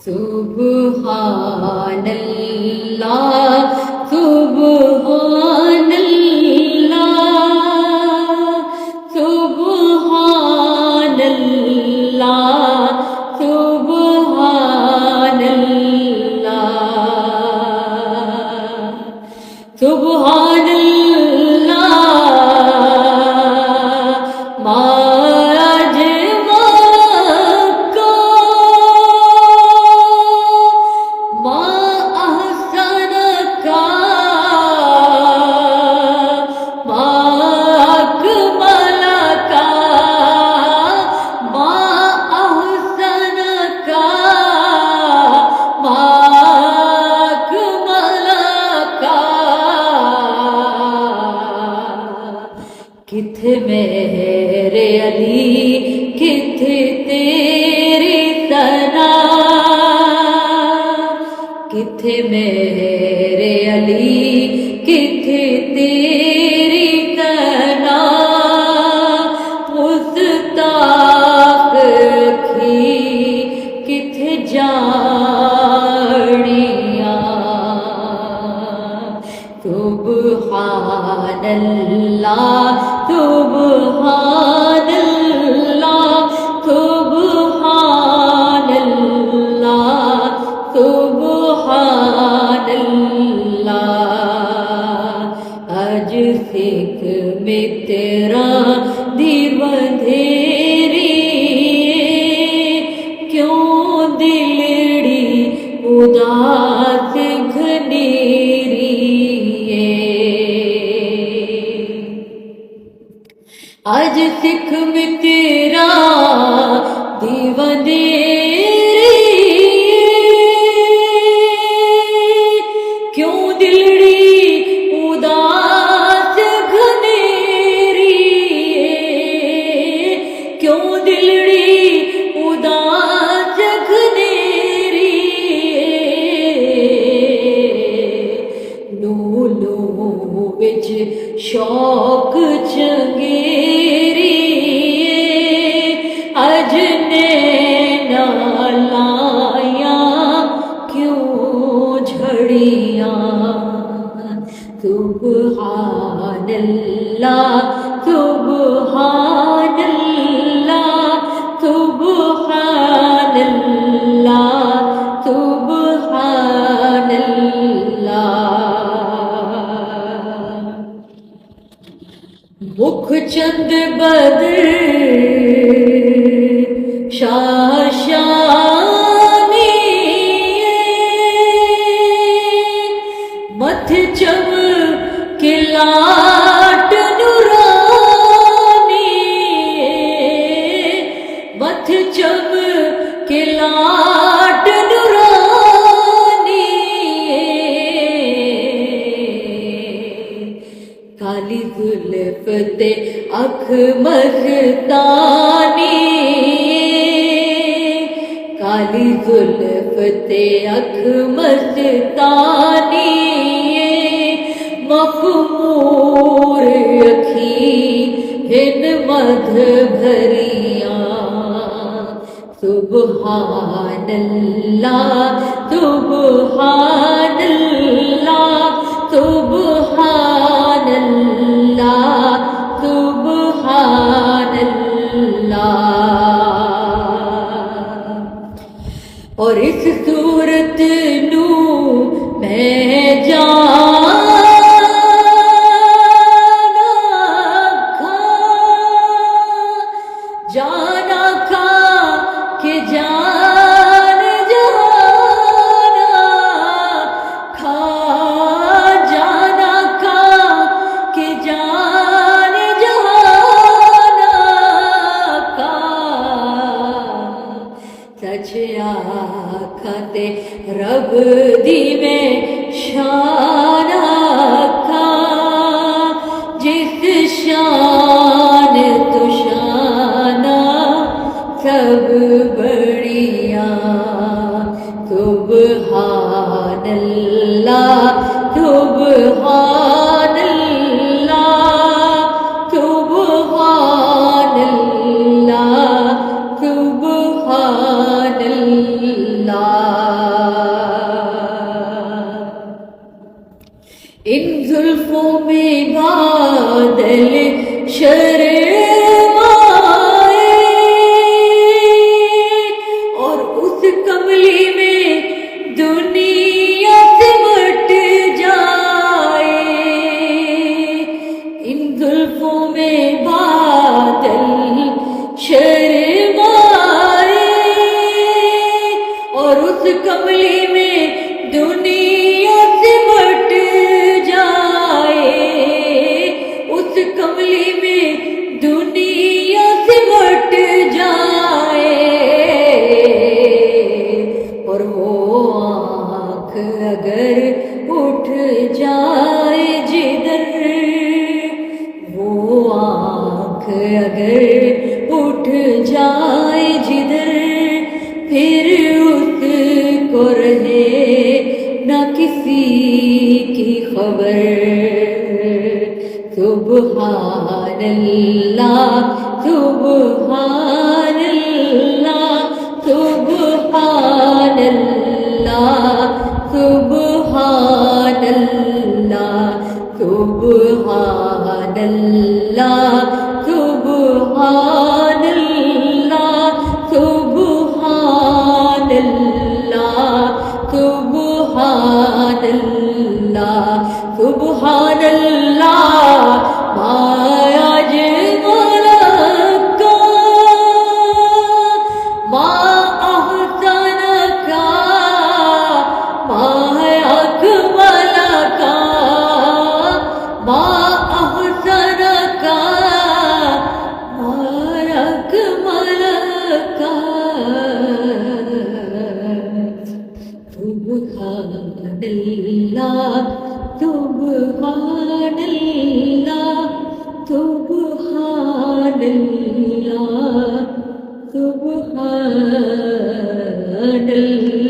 سبحان اللہ سبحان اللہ سبحان اللہ سبحان اللہ سبحان اللہ ماج مکہ ما احسن کا ما اکمل کا ما احسن کا ما اکمل کا کتھے میرے علی کتھے تیری ثنا کتھے میرے علی کتھے تیری ثنا مستاق کی کتھے جاڑیاں سبحان اللہ سبحان اللہ سبحان اللہ سبحان اللہ آج سکھ میں تیرا دیر اندھیری کیوں دلڑی اداس گھنیری آج سکھ میں تیرا دیوندیری کیوں دلڑی اداس گھنیری کیوں دلڑی اداس گھنیری لو لو وچ شوق چنگیری اج نینا لایا کیوں جھڑیاں سبحان اللہ سبحان اللہ سبحان اللہ سبحان اللہ مکھ چند بدر شاشانی متھ چم کے لاٹ نورانی متھ چم کے لاٹ نورانی کالی زلف تے اکھ مستانی کالی زلف تے اکھ مستانی مخمور اکھی ہن مدھ بھریاں سبحان اللہ سبحان اللہ سبحان اللہ سبحان اللہ اور اس صورت نو میں جانا کھا کہ جان جانا کھا جانا کھا کہ جان جانا کھا سچ آکھتے رب دی میں شان آکھا جس شان تو شانہ سب بڑیاں سبحان اللہ سبحان اللہ سبحان اللہ سبحان اللہ شرمائے اور اس کملی میں دنیا سمٹ جائے، ان زلفوں میں بادل شرمائے اور اس کملی میں دنیا سمٹ جائے، اس کملی میں دنیا سمٹ جائے، اور وہ آنکھ اگر اٹھ جائے جدھر، وہ آنکھ اگر اٹھ جائے جدھر، پھر اس کو رہے نہ کسی کی خبر۔ سبحان اللہ سبحان اللہ سبحان اللہ سبحان اللہ سبحان اللہ سبحان اللہ سبحان اللہ سبحان اللہ سبحان اللہ ما اجمل کا ما احسن کا ما اکمل کا ما احسن کا ما اکمل کا۔ سبحان اللہ سبحان اللہ سبحان اللہ سبحان اللہ۔